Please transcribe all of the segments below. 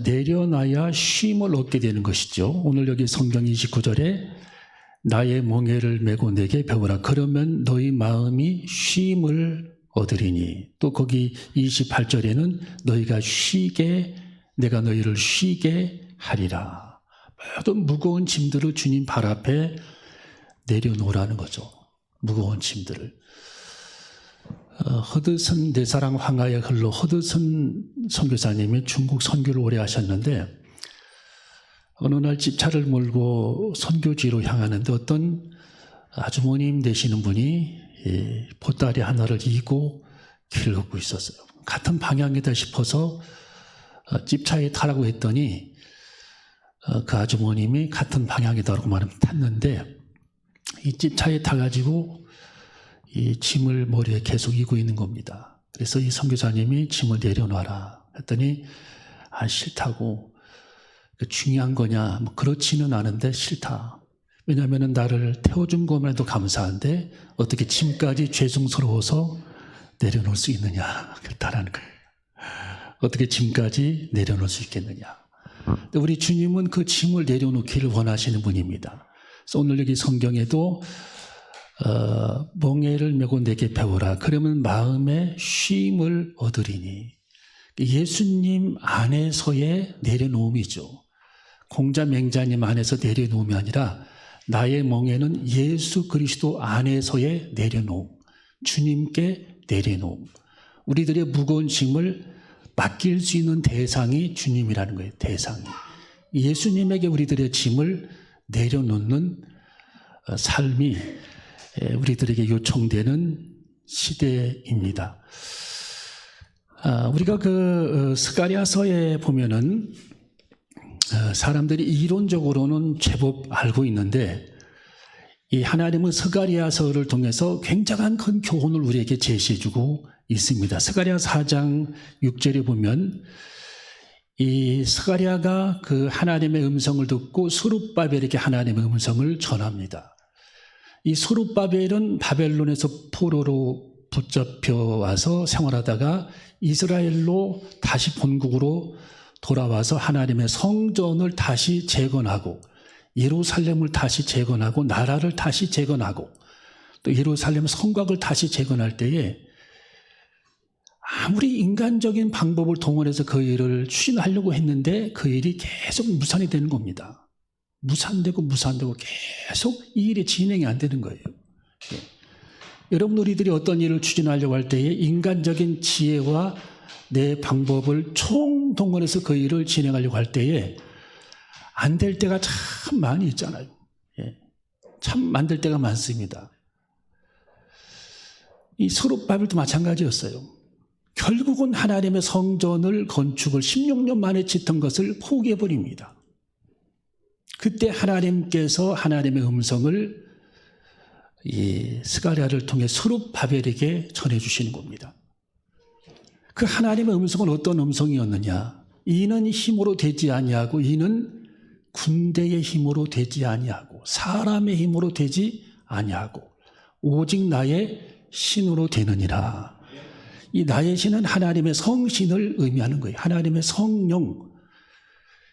내려놔야 쉼을 얻게 되는 것이죠. 오늘 여기 성경 29절에 나의 멍에를 메고 내게 배우라. 그러면 너희 마음이 쉼을 얻으리니. 또 거기 28절에는 너희가 쉬게, 내가 너희를 쉬게 하리라. 모든 무거운 짐들을 주님 발 앞에 내려놓으라는 거죠. 무거운 짐들을. 허드슨 내 사랑 황하의 흘러 허드슨 선교사님이 중국 선교를 오래 하셨는데 어느 날 집차를 몰고 선교지로 향하는데 어떤 아주머님 되시는 분이 보따리 하나를 이고 길을 걷고 있었어요. 같은 방향이다 싶어서 집차에 타라고 했더니 그 아주머님이 같은 방향이다라고 말하면 탔는데 이 집차에 타가지고 이 짐을 머리에 계속 이고 있는 겁니다. 그래서 이 선교사님이 짐을 내려놔라 했더니 싫다고. 중요한 거냐? 뭐 그렇지는 않은데 싫다. 왜냐하면 나를 태워준 것만 해도 감사한데 어떻게 짐까지 죄송스러워서 내려놓을 수 있느냐? 그렇다라는 거예요. 어떻게 짐까지 내려놓을 수 있겠느냐? 근데 우리 주님은 그 짐을 내려놓기를 원하시는 분입니다. 그래서 오늘 여기 성경에도 멍에를 메고 내게 배우라. 그러면 마음에 쉼을 얻으리니. 예수님 안에서의 내려놓음이죠. 공자 맹자님 안에서 내려놓음이 아니라 나의 멍에는 예수 그리스도 안에서의 내려놓음, 주님께 내려놓음. 우리들의 무거운 짐을 맡길 수 있는 대상이 주님이라는 거예요. 대상이. 예수님에게 우리들의 짐을 내려놓는 삶이 우리들에게 요청되는 시대입니다. 우리가 그 스가랴서에 보면은 사람들이 이론적으로는 제법 알고 있는데 이 하나님은 스가랴서를 통해서 굉장한 큰 교훈을 우리에게 제시해주고 있습니다. 스가랴 4장 6절에 보면 이 스가랴가 그 하나님의 음성을 듣고 스룹바벨에게 하나님의 음성을 전합니다. 이 스룹바벨은 바벨론에서 포로로 붙잡혀 와서 생활하다가 이스라엘로 다시 본국으로 돌아와서 하나님의 성전을 다시 재건하고 예루살렘을 다시 재건하고 나라를 다시 재건하고 또 예루살렘 성곽을 다시 재건할 때에 아무리 인간적인 방법을 동원해서 그 일을 추진하려고 했는데 그 일이 계속 무산이 되는 겁니다. 무산되고 계속 이 일이 진행이 안 되는 거예요. 여러분 우리들이 어떤 일을 추진하려고 할 때에 인간적인 지혜와 내 방법을 총동원해서 그 일을 진행하려고 할 때에 안 될 때가 참 많이 있잖아요. 참 안 될 때가 많습니다. 이 스룹바벨도 마찬가지였어요. 결국은 하나님의 성전을 건축을 16년 만에 짓던 것을 포기해버립니다. 그때 하나님께서 하나님의 음성을 이 스가랴를 통해 스룹바벨에게 전해주시는 겁니다. 그 하나님의 음성은 어떤 음성이었느냐? 이는 힘으로 되지 아니하고 이는 군대의 힘으로 되지 아니하고 사람의 힘으로 되지 아니하고 오직 나의 신으로 되느니라. 이 나의 신은 하나님의 성신을 의미하는 거예요. 하나님의 성령.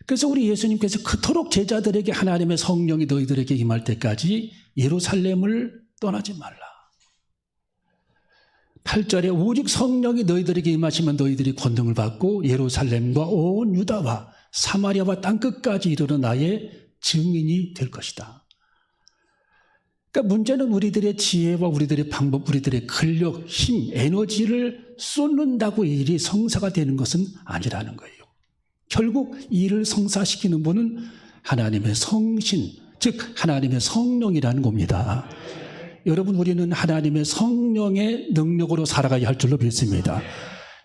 그래서 우리 예수님께서 그토록 제자들에게 하나님의 성령이 너희들에게 임할 때까지 예루살렘을 떠나지 말라. 8절에 오직 성령이 너희들에게 임하시면 너희들이 권능을 받고 예루살렘과 온 유다와 사마리아와 땅끝까지 이르러 나의 증인이 될 것이다. 그러니까 문제는 우리들의 지혜와 우리들의 방법, 우리들의 근력, 힘, 에너지를 쏟는다고 이 일이 성사가 되는 것은 아니라는 거예요. 결국 이 일을 성사시키는 분은 하나님의 성신, 즉 하나님의 성령이라는 겁니다. 여러분 우리는 하나님의 성령의 능력으로 살아가야 할 줄로 믿습니다.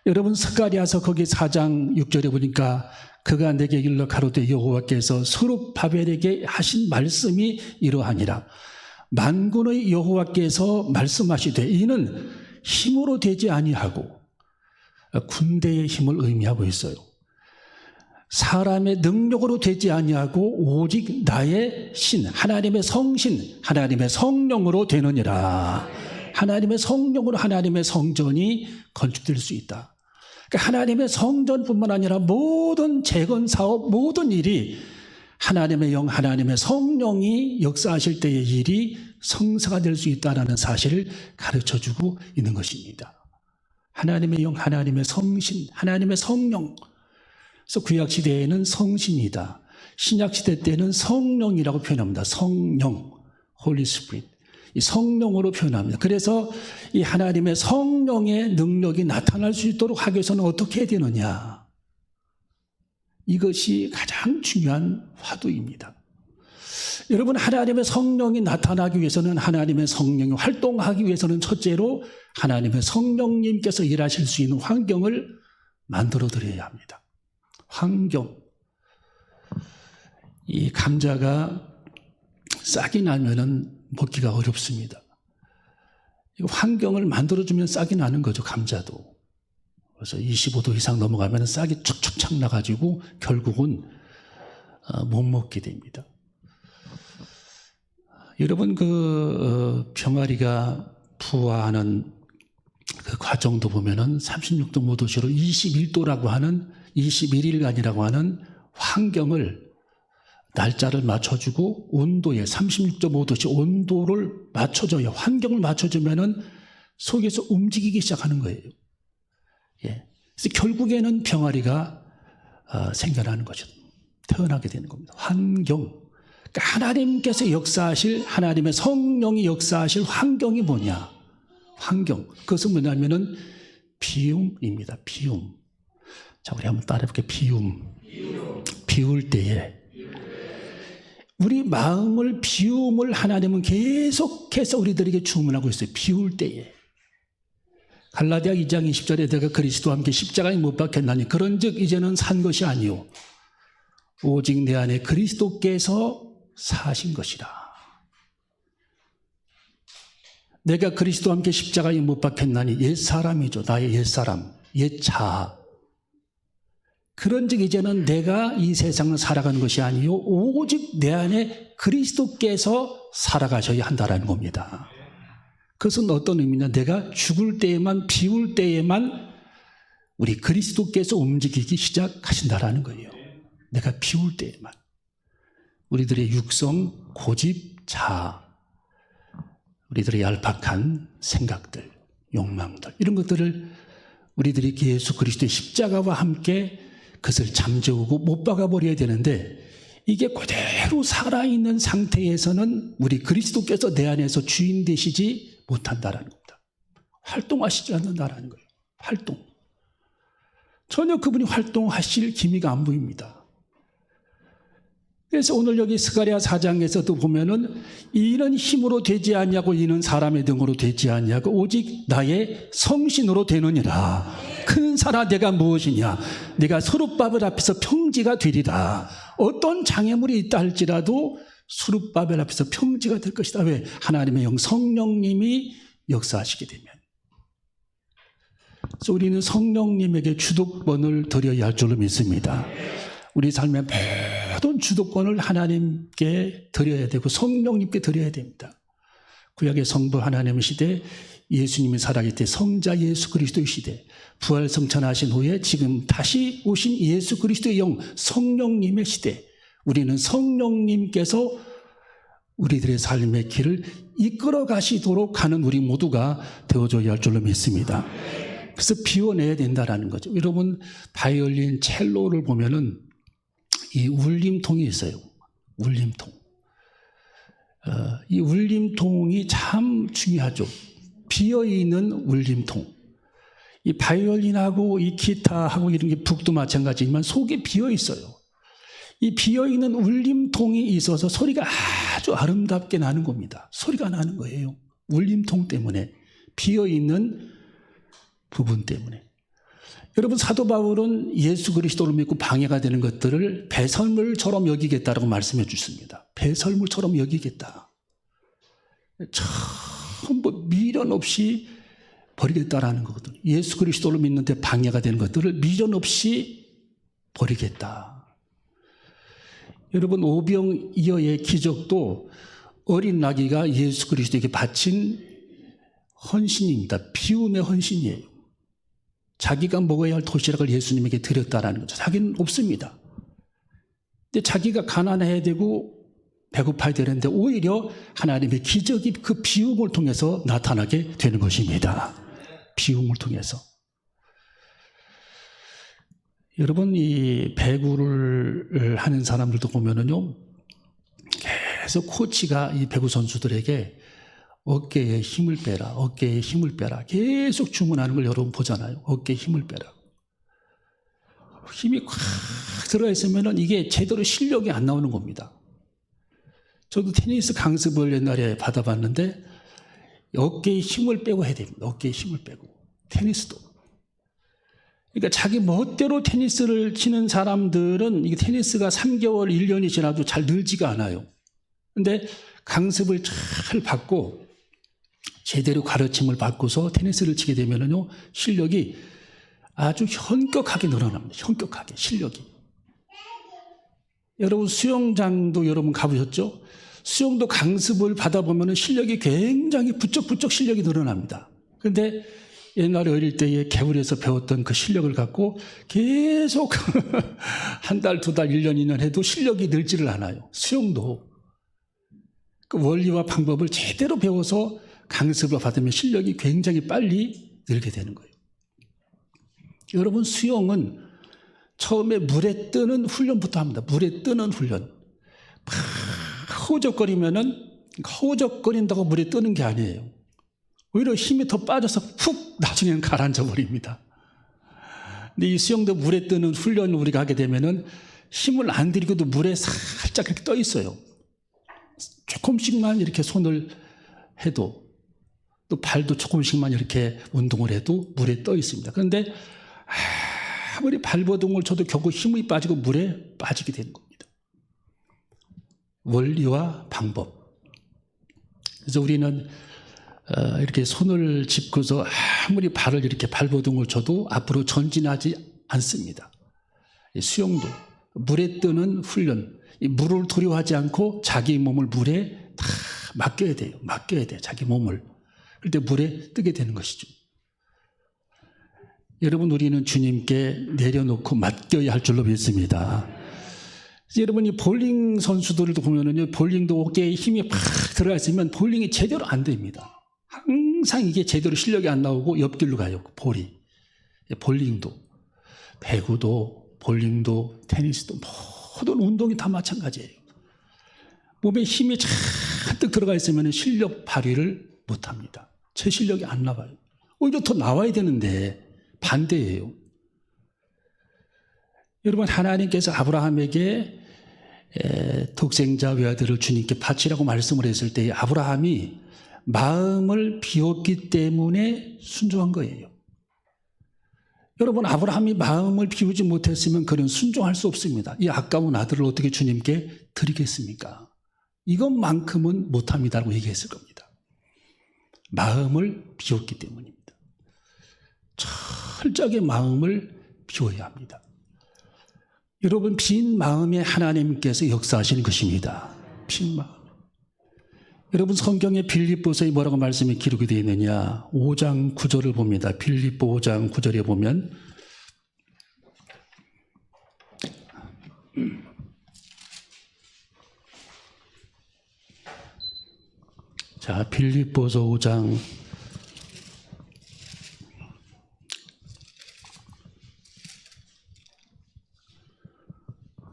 여러분 스가랴서 거기 4장 6절에 보니까 그가 내게 일러 가로되 여호와께서 스룹바벨에게 하신 말씀이 이러하니라. 만군의 여호와께서 말씀하시되 이는 힘으로 되지 아니하고 군대의 힘을 의미하고 있어요. 사람의 능력으로 되지 아니하고 오직 나의 신, 하나님의 성신, 하나님의 성령으로 되느니라. 하나님의 성령으로 하나님의 성전이 건축될 수 있다. 그러니까 하나님의 성전뿐만 아니라 모든 재건 사업, 모든 일이 하나님의 영, 하나님의 성령이 역사하실 때의 일이 성사가 될 수 있다는 사실을 가르쳐주고 있는 것입니다. 하나님의 영, 하나님의 성신, 하나님의 성령. 그래서 구약시대에는 성신이다. 신약시대 때는 성령이라고 표현합니다. 성령, Holy Spirit. 이 성령으로 표현합니다. 그래서 이 하나님의 성령의 능력이 나타날 수 있도록 하기 위해서는 어떻게 해야 되느냐. 이것이 가장 중요한 화두입니다. 여러분, 하나님의 성령이 나타나기 위해서는, 하나님의 성령이 활동하기 위해서는 첫째로 하나님의 성령님께서 일하실 수 있는 환경을 만들어 드려야 합니다. 환경. 이 감자가 싹이 나면은 먹기가 어렵습니다. 환경을 만들어주면 싹이 나는 거죠, 감자도. 그래서 25도 이상 넘어가면 싹이 촉촉착 나가지고 결국은 못 먹게 됩니다. 여러분, 병아리가 부화하는 그 과정도 보면은 36도 모도시로 21도라고 하는 21일간이라고 하는 환경을 날짜를 맞춰주고 온도에 36.5도씨 온도를 맞춰줘요. 환경을 맞춰주면은 속에서 움직이기 시작하는 거예요. 예. 그래서 결국에는 병아리가 생겨나는 거죠. 태어나게 되는 겁니다. 환경. 그러니까 하나님께서 역사하실, 하나님의 성령이 역사하실 환경이 뭐냐? 환경. 그것은 뭐냐면은 비움입니다. 비움. 자, 우리 한번 따라해볼게요. 비움. 비울 때에. 우리 마음을 비움을 하나님은 계속해서 우리들에게 주문하고 있어요. 비울 때에. 갈라디아 2장 20절에 내가 그리스도와 함께 십자가에 못 박혔나니 그런즉 이제는 산 것이 아니요 오직 내 안에 그리스도께서 사신 것이라. 내가 그리스도와 함께 십자가에 못 박혔나니 옛사람이죠. 나의 옛사람, 옛자아. 그런즉 이제는 내가 이 세상을 살아가는 것이 아니요 오직 내 안에 그리스도께서 살아가셔야 한다라는 겁니다. 그것은 어떤 의미냐? 내가 죽을 때에만, 비울 때에만 우리 그리스도께서 움직이기 시작하신다라는 거예요. 내가 비울 때에만. 우리들의 육성, 고집, 자아, 우리들의 얄팍한 생각들, 욕망들, 이런 것들을 우리들이 예수 그리스도의 십자가와 함께 그것을 잠재우고 못 박아버려야 되는데, 이게 그대로 살아있는 상태에서는 우리 그리스도께서 내 안에서 주인 되시지 못한다라는 겁니다. 활동하시지 않는다라는 거예요. 활동. 전혀 그분이 활동하실 기미가 안 보입니다. 그래서 오늘 여기 스가랴 4장에서도 보면은 이는 힘으로 되지 않냐고 이는 사람의 등으로 되지 않냐고 오직 나의 성신으로 되느니라. 큰 사라 내가 무엇이냐? 내가 서룻바벨 앞에서 평지가 되리라. 어떤 장애물이 있다 할지라도 서룻바벨 앞에서 평지가 될 것이다. 왜? 하나님의 영 성령님이 역사하시게 되면. 그래서 우리는 성령님에게 주도권을 드려야 할 줄로 믿습니다. 우리 삶의 모든 주도권을 하나님께 드려야 되고 성령님께 드려야 됩니다. 구약의 성부 하나님의 시대, 예수님이 살아계실 때 성자 예수 그리스도의 시대, 부활 성천하신 후에 지금 다시 오신 예수 그리스도의 영 성령님의 시대, 우리는 성령님께서 우리들의 삶의 길을 이끌어 가시도록 하는 우리 모두가 되어줘야 할 줄로 믿습니다. 그래서 비워내야 된다는 거죠. 여러분, 바이올린, 첼로를 보면은 이 울림통이 있어요. 울림통. 이 울림통이 참 중요하죠. 비어있는 울림통. 이 바이올린하고 이 기타하고 이런 게 북도 마찬가지지만 속에 비어있어요. 이 비어있는 울림통이 있어서 소리가 아주 아름답게 나는 겁니다. 소리가 나는 거예요. 울림통 때문에. 비어있는 부분 때문에. 여러분, 사도 바울은 예수 그리스도를 믿고 방해가 되는 것들을 배설물처럼 여기겠다라고 말씀해 주십니다. 배설물처럼 여기겠다. 전부 미련 없이 버리겠다라는 거거든요. 예수 그리스도를 믿는데 방해가 되는 것들을 미련 없이 버리겠다. 여러분, 오병이어의 기적도 어린 나귀가 예수 그리스도에게 바친 헌신입니다. 비움의 헌신이에요. 자기가 먹어야 할 도시락을 예수님에게 드렸다라는 거죠. 자기는 없습니다. 근데 자기가 가난해야 되고 배고파야 되는데 오히려 하나님의 기적이 그 비움을 통해서 나타나게 되는 것입니다. 비움을 통해서. 여러분, 이 배구를 하는 사람들도 보면은요, 계속 코치가 이 배구 선수들에게 어깨에 힘을 빼라, 어깨에 힘을 빼라. 계속 주문하는 걸 여러분 보잖아요. 어깨에 힘을 빼라. 힘이 꽉 들어가 있으면은 이게 제대로 실력이 안 나오는 겁니다. 저도 테니스 강습을 옛날에 받아봤는데 어깨에 힘을 빼고 해야 됩니다. 어깨에 힘을 빼고. 테니스도. 그러니까 자기 멋대로 테니스를 치는 사람들은 이게 테니스가 3개월, 1년이 지나도 잘 늘지가 않아요. 근데 강습을 잘 받고 제대로 가르침을 받고서 테니스를 치게 되면은요, 실력이 아주 현격하게 늘어납니다. 현격하게, 실력이. 여러분, 수영장도 여러분 가보셨죠? 수영도 강습을 받아보면 실력이 굉장히 부쩍부쩍 실력이 늘어납니다. 그런데 옛날에 어릴 때에 개울에서 배웠던 그 실력을 갖고 계속 한 달, 두 달, 1년, 2년 해도 실력이 늘지를 않아요. 수영도. 그 원리와 방법을 제대로 배워서 강습을 받으면 실력이 굉장히 빨리 늘게 되는 거예요. 여러분, 수영은 처음에 물에 뜨는 훈련부터 합니다. 물에 뜨는 훈련. 막 허우적거린다고 물에 뜨는 게 아니에요. 오히려 힘이 더 빠져서 푹 나중에는 가라앉아 버립니다. 근데 이 수영도 물에 뜨는 훈련을 우리가 하게 되면은 힘을 안 들이고도 물에 살짝 이렇게 떠 있어요. 조금씩만 이렇게 손을 해도, 또 발도 조금씩만 이렇게 운동을 해도 물에 떠 있습니다. 그런데 아무리 발버둥을 쳐도 결국 힘이 빠지고 물에 빠지게 되는 겁니다. 원리와 방법. 그래서 우리는 이렇게 손을 짚고서 아무리 발을 이렇게 발버둥을 쳐도 앞으로 전진하지 않습니다. 수영도 물에 뜨는 훈련, 이 물을 두려워하지 않고 자기 몸을 물에 다 맡겨야 돼요. 맡겨야 돼요. 자기 몸을. 그럴 때 물에 뜨게 되는 것이죠. 여러분, 우리는 주님께 내려놓고 맡겨야 할 줄로 믿습니다. 여러분이 볼링 선수들도 보면은요, 볼링도 어깨에 힘이 팍 들어가 있으면 볼링이 제대로 안 됩니다. 항상 이게 제대로 실력이 안 나오고 옆길로 가요, 볼이. 볼링도, 배구도, 볼링도, 테니스도 모든 운동이 다 마찬가지예요. 몸에 힘이 잔뜩 들어가 있으면 실력 발휘를 못 합니다. 제 실력이 안 나와요. 오히려 더 나와야 되는데 반대예요. 여러분, 하나님께서 아브라함에게 독생자 외아들을 주님께 바치라고 말씀을 했을 때 아브라함이 마음을 비웠기 때문에 순종한 거예요. 여러분, 아브라함이 마음을 비우지 못했으면 그는 순종할 수 없습니다. 이 아까운 아들을 어떻게 주님께 드리겠습니까? 이것만큼은 못합니다라고 얘기했을 겁니다. 마음을 비웠기 때문입니다. 철저하게 마음을 비워야 합니다. 여러분, 빈 마음에 하나님께서 역사하시는 것입니다. 빈 마음. 여러분, 성경에 빌립보서에 뭐라고 말씀이 기록이 되어 있느냐? 5장 9절을 봅니다. 빌립보 5장 9절에 보면 자, 빌립보서 5장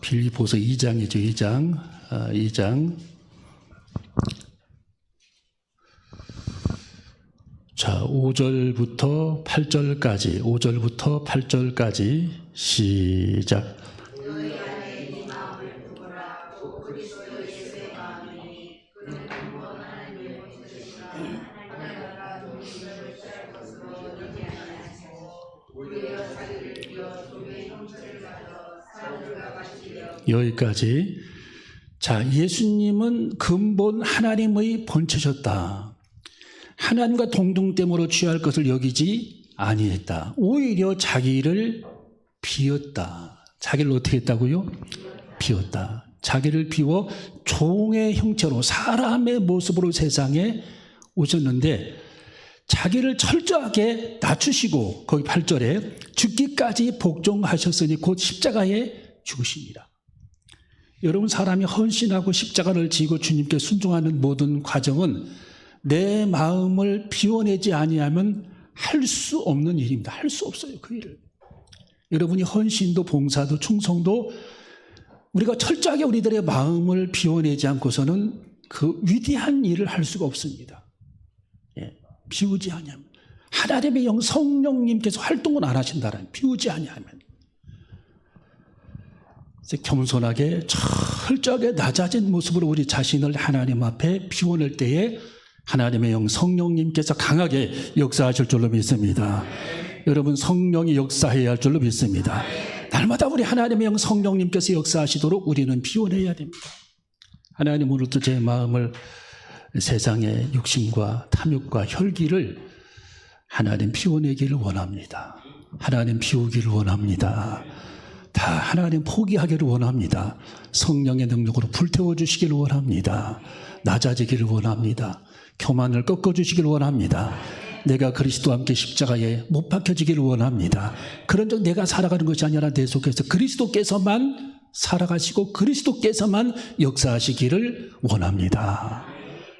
빌립보서 2장이죠. 2장. 자, 5절부터 8절까지, 5절부터 8절까지 시작. 여기까지. 자, 예수님은 근본 하나님의 본체셨다. 하나님과 동등됨으로 취할 것을 여기지 아니했다. 오히려 자기를 비웠다. 자기를 어떻게 했다고요? 비웠다. 자기를 비워 종의 형체로 사람의 모습으로 세상에 오셨는데, 자기를 철저하게 낮추시고 거기 8절에 죽기까지 복종하셨으니 곧 십자가에 죽으십니다. 여러분, 사람이 헌신하고 십자가를 지고 주님께 순종하는 모든 과정은 내 마음을 비워내지 아니하면 할 수 없는 일입니다. 할 수 없어요, 그 일을. 여러분이 헌신도 봉사도 충성도 우리가 철저하게 우리들의 마음을 비워내지 않고서는 그 위대한 일을 할 수가 없습니다. 예, 비우지 아니하면. 하나님의 영 성령님께서 활동을 안 하신다라는, 비우지 아니하면. 겸손하게 철저하게 낮아진 모습으로 우리 자신을 하나님 앞에 비워낼 때에 하나님의 영 성령님께서 강하게 역사하실 줄로 믿습니다. 여러분, 성령이 역사해야 할 줄로 믿습니다. 날마다 우리 하나님의 영 성령님께서 역사하시도록 우리는 비워내야 됩니다. 하나님, 오늘도 제 마음을 세상의 욕심과 탐욕과 혈기를 하나님 비워내기를 원합니다. 하나님 비우기를 원합니다. 다 하나님 포기하기를 원합니다. 성령의 능력으로 불태워 주시기를 원합니다. 낮아지기를 원합니다. 교만을 꺾어주시기를 원합니다. 내가 그리스도와 함께 십자가에 못 박혀지기를 원합니다. 그런 적 내가 살아가는 것이 아니라 내 속에서 그리스도께서만 살아가시고 그리스도께서만 역사하시기를 원합니다.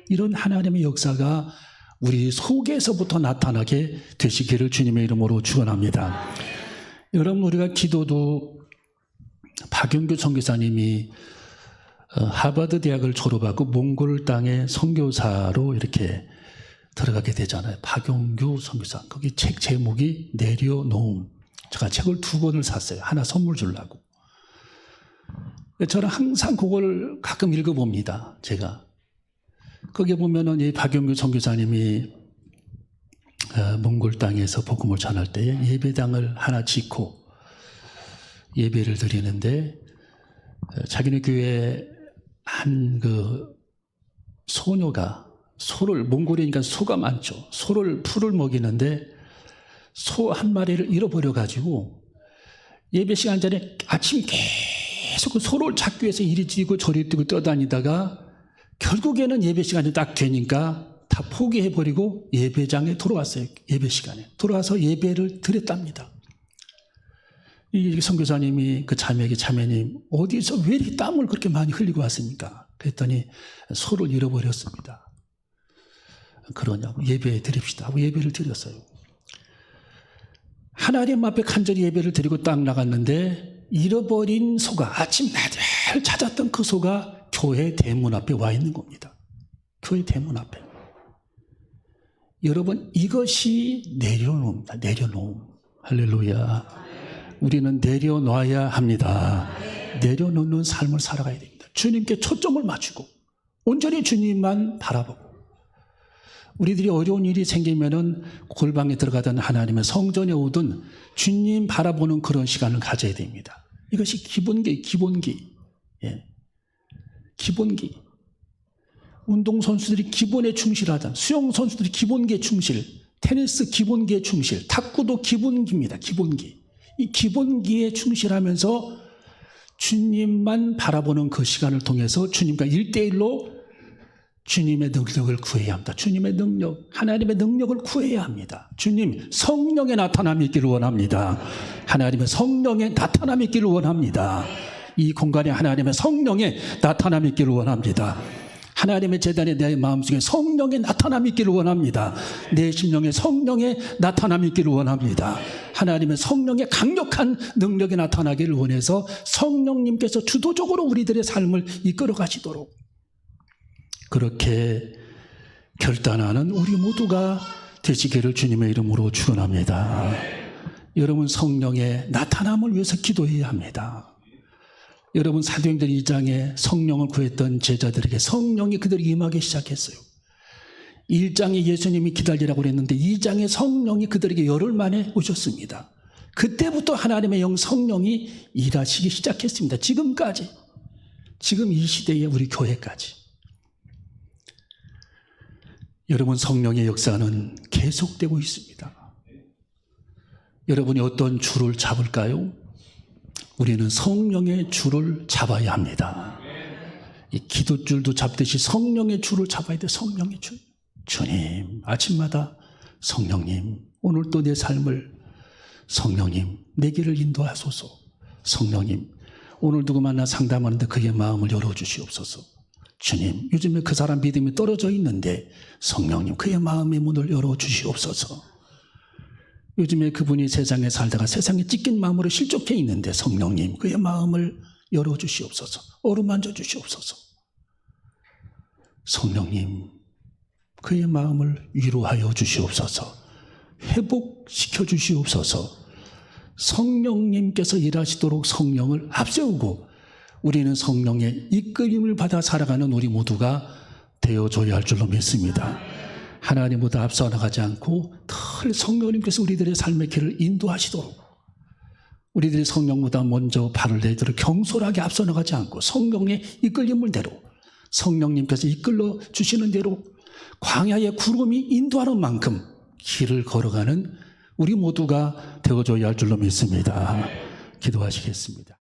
이런 하나님의 역사가 우리 속에서부터 나타나게 되시기를 주님의 이름으로 축원합니다. 여러분, 우리가 기도도 박용규 선교사님이 하버드 대학을 졸업하고 몽골 땅에 선교사로 이렇게 들어가게 되잖아요. 박용규 선교사. 거기 책 제목이 내려놓음. 제가 책을 2권을 샀어요. 하나 선물 주려고. 저는 항상 그걸 가끔 읽어봅니다. 제가. 거기에 보면은 이 박용규 선교사님이 몽골 땅에서 복음을 전할 때에 예배당을 하나 짓고 예배를 드리는데 자기네 교회 한 그 소녀가 소를, 몽골이니까 소가 많죠. 풀을 먹이는데 소 한 마리를 잃어버려가지고 예배 시간 전에 아침 계속 그 소를 찾기 위해서 이리 뛰고 저리 뛰고 떠다니다가 결국에는 예배 시간이 딱 되니까 다 포기해버리고 예배장에 돌아왔어요. 예배 시간에. 돌아와서 예배를 드렸답니다. 이 선교사님이 그 자매에게, 자매님, 어디서 왜 이렇게 땀을 그렇게 많이 흘리고 왔습니까? 그랬더니 소를 잃어버렸습니다. 그러냐고, 예배 드립시다 하고 예배를 드렸어요. 하나님 앞에 간절히 예배를 드리고 딱 나갔는데 잃어버린 소가, 아침 나들 찾았던 그 소가 교회 대문 앞에 와 있는 겁니다. 교회 대문 앞에. 여러분, 이것이 내려놓음입니다. 내려놓음. 할렐루야. 우리는 내려놔야 합니다. 내려놓는 삶을 살아가야 됩니다. 주님께 초점을 맞추고 온전히 주님만 바라보고, 우리들이 어려운 일이 생기면은 골방에 들어가던 하나님의 성전에 오든 주님 바라보는 그런 시간을 가져야 됩니다. 이것이 기본기. 예. 기본기. 운동선수들이 기본에 충실하다. 수영선수들이 기본기에 충실. 테니스 기본기에 충실. 탁구도 기본기입니다. 기본기. 이 기본기에 충실하면서 주님만 바라보는 그 시간을 통해서 주님과 1대1로 주님의 능력을 구해야 합니다. 주님의 능력, 하나님의 능력을 구해야 합니다. 주님, 성령의 나타남이 있기를 원합니다. 하나님의 성령의 나타남이 있기를 원합니다. 이 공간에 하나님의 성령의 나타남이 있기를 원합니다. 하나님의 재단에 내 마음속에 성령의 나타남이 있기를 원합니다. 내 심령에 성령의 나타남이 있기를 원합니다. 하나님의 성령의 강력한 능력이 나타나기를 원해서 성령님께서 주도적으로 우리들의 삶을 이끌어 가시도록 그렇게 결단하는 우리 모두가 되시기를 주님의 이름으로 축원합니다. 여러분, 성령의 나타남을 위해서 기도해야 합니다. 여러분, 사도행전 2장에 성령을 구했던 제자들에게 성령이 그들에게 임하기 시작했어요. 1장에 예수님이 기다리라고 그랬는데 2장에 성령이 그들에게 열흘 만에 오셨습니다. 그때부터 하나님의 영 성령이 일하시기 시작했습니다. 지금까지. 지금 이 시대에 우리 교회까지. 여러분, 성령의 역사는 계속되고 있습니다. 여러분이 어떤 줄을 잡을까요? 우리는 성령의 줄을 잡아야 합니다. 이 기도줄도 잡듯이 성령의 줄을 잡아야 돼요. 성령의 줄. 주님, 아침마다 성령님, 오늘도 내 삶을 성령님, 내 길을 인도하소서. 성령님, 오늘 누구 만나 상담하는데 그의 마음을 열어주시옵소서. 주님, 요즘에 그 사람 믿음이 떨어져 있는데 성령님, 그의 마음의 문을 열어주시옵소서. 요즘에 그분이 세상에 살다가 세상에 찢긴 마음으로 실족해 있는데 성령님, 그의 마음을 열어주시옵소서. 어루만져 주시옵소서. 성령님, 그의 마음을 위로하여 주시옵소서. 회복시켜 주시옵소서. 성령님께서 일하시도록 성령을 앞세우고 우리는 성령의 이끌림을 받아 살아가는 우리 모두가 되어줘야 할 줄로 믿습니다. 하나님보다 앞서 나가지 않고 늘 성령님께서 우리들의 삶의 길을 인도하시도록, 우리들이 성령보다 먼저 발을 내도록 경솔하게 앞서 나가지 않고 성령의 이끌림을 대로, 성령님께서 이끌러 주시는 대로 광야의 구름이 인도하는 만큼 길을 걸어가는 우리 모두가 되어줘야 할 줄로 믿습니다. 기도하시겠습니다.